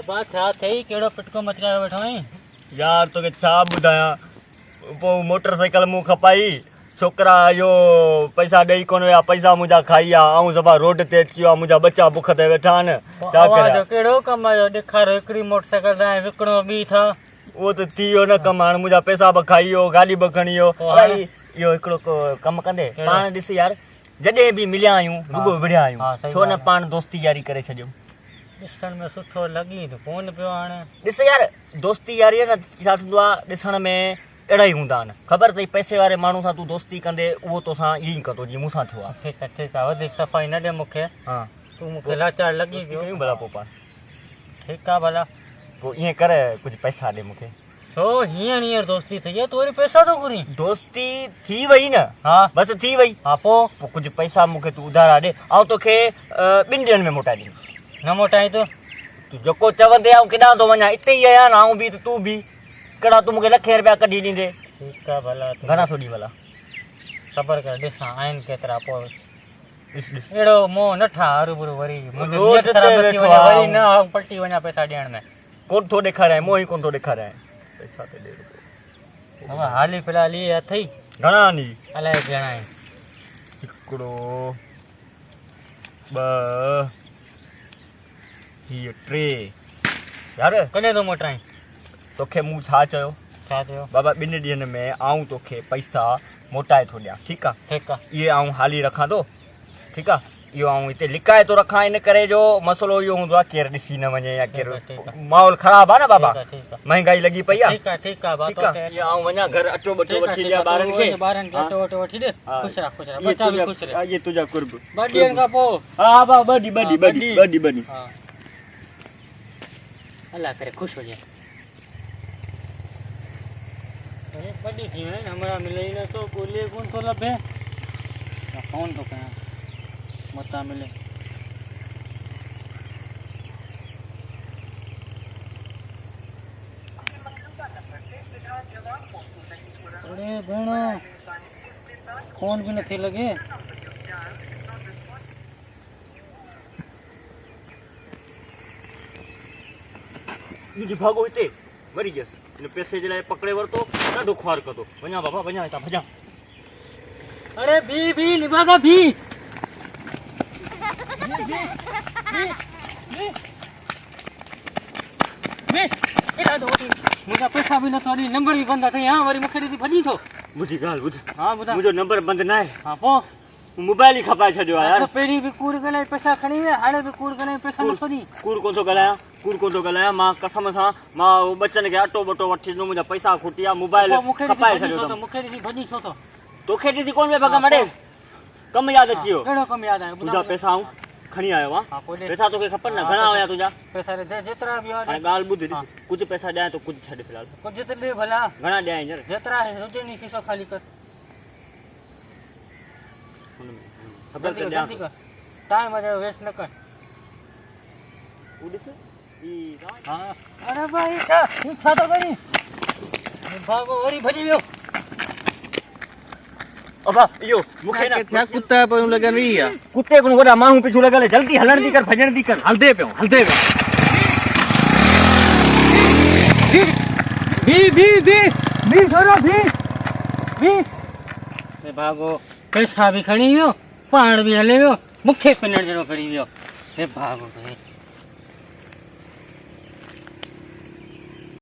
बात छा थई केड़ो पिटको मचकायो बैठो आहीं यार तोखे छा ॿुधायां पोइ मोटरसाइकिल मूं खपाई छोकिरा इहो पैसा ॾेई कोन विया पैसा मुंहिंजा खाई विया ऐं सभा रोड ते अची विया मुंहिंजा बच्चा बुख ते वेठा आहिनि छा करियां केड़ो कम आयो ॾेखारो हिकिड़ी मोटरसाइकिल तां विकिणो ॿी था उहो त थी वियो न कमु हाणे मुंहिंजा पैसा बि खाई वियो गाॾी बि खणी वियो भाई इहो हिकिड़ो कमु कंदे पाण ॾिस यार जॾहिं बि मिलिया आहियूं रुॻो विढ़िया आहियूं छो न पाण दोस्ती यारी करे छॾियूं ॾिसण में सुठो लॻी त कोन पियो हाणे ॾिस यार दोस्ती यारी आहे न छा थींदो आहे ॾिसण में अहिड़ा ई हूंदा आहिनि ख़बर अथई पैसे वारे माण्हू सां तूं दोस्ती कंदे उहो तोसां ईअं ई कंदो जीअं मूंसां थियो आहे ठीकु आहे वधीक सफ़ाई न ॾे मूंखे हा तूं मूंखे लाचार लॻी पियो कयूं भला पोइ पाण ठीकु आहे भला पोइ ईअं कर कुझु पैसा ॾे मूंखे छो हींअर दोस्ती थी आहे तूं वरी पैसा थो घुरी दोस्ती थी वई न हा बसि थी वई हा पोइ कुझु पैसा मूंखे तूं उधारा ॾे ऐं तोखे 2 ॾींहंनि में मोटाए ॾींदुसि न मोटाई तो तूं जेको चवंदे आऊं केॾां थो वञा हिते ई आहियां न आऊं बि त तूं बि कहिड़ा तूं मूंखे लखे रुपया कढी ॾींदे ठीकु आहे भला घणा थो ॾी भला ख़बर कर ॾिसां आहिनि केतिरा पोइ ॾिस ॾिस अहिड़ो मोह न ठा हरूभरू वरी रोज़ ते वेठो आहियां। वरी न पलटी वञा पैसा ॾियण में कोन थो ॾेखारियां मोह ई कोन थो ॾेखारियां पैसा त ॾे હવે હાલી ફિલહાલ એ થઈ घणा नी અલાય જણાય हिकिड़ो ॿ हीअ 3 यार कने तो मोटाई तोखे मूं छा चयो छा थियो बाबा 2 ॾींहंनि में आऊं तोखे पैसा मोटाए थो ॾियां ठीकु आहे ठीकु आहे इहे आऊं हाली रखां थो ठीकु आहे इहो आऊं हिते लिकाए थो रखां इन करे जो मसइलो इहो हूंदो आहे केरु ॾिसी न वञे या केरु माहौल ख़राबु आहे न बाबा ठीकु आहे महांगाई लॻी पई आहे ठीकु आहे ठीकु आहे इहो आऊं वञा घर अटो बटो वठी ॾियां ॿारनि खे अटो वटो वठी ॾे ख़ुशि रह बच्चा बि ख़ुशि रहे इहे तुंहिंजा कुर्ब 2 ॾींहंनि खां पोइ हा बा ॿ ॾींहं हा अल्लाह करे ख़ुशि हुजे वॾी थी वई हमारा मिले ई नथो ॻोल्हे कोन थो लभे फ़ोन थो कयां मता मिले अरे भेण फोन भी नथी लगे ये भागो हिते मरी वियसि इन पैसे जे लाइ पकड़े वरितो ॾाढो ख़्वार कंदो वञा बाबा वञा हितां भॼां अरे भी निभागा भी मुंहिंजा पैसा बि नथो ॾी नंबर बि बंदि अथई हा वरी मूंखे ॾिसी भॼी थो मुंहिंजी ॻाल्हि ॿुध हा ॿुधायो मुंहिंजो नंबर बंदि न आहे हा पोइ मोबाइल ई खपाए छॾियो आहे यार पहिरीं बि कूड़ ॻाल्हाए पैसा खणी विया हाणे बि कूड़ ॻाल्हाए पैसा नथो ॾी कूड़ कोन थो ॻाल्हायां मां कसम सां मां बच्चनि खे अटो बटो वठी ॾिनो मुंहिंजा पैसा खुटी विया मोबाइल खपाए छॾियो मूंखे ॾिसी भॼी छो थो तोखे ॾिसी कोन पिया भॻा मड़े कमु यादि अची वियो कहिड़ो कमु यादि आयो तुंहिंजा पैसा आऊं खणी आयो आहे पैसा तोखे खपनि न घणा हुया तुंहिंजा पैसा जेतिरा बि हाणे ॻाल्हि ॿुध ॾिस कुझु पैसा ॾियां तो कुझु छॾ फ़िलहाल कुझु त ॾे भला घणा ॾियां हींअर जेतिरा हुजे नी शीशो ख़ाली कर जल्दी कर टाइम अॼु वेस्ट न कर ॾिस हा अरे भाई छा थो करी भागो वरी भॼी वियो अबा इहो मूंखे न क्या कुत्ता पियो लॻनि ई आहे कुत्ते को वॾा माण्हू पिछू लॻल जल्दी हलण थी कर भॼण थी कर हलदे पियो भी छोरो भी भागो पैसा भी खणी वियो पाण भी हले वियो मूंखे पिनण जहिड़ो करी वियो हे भागो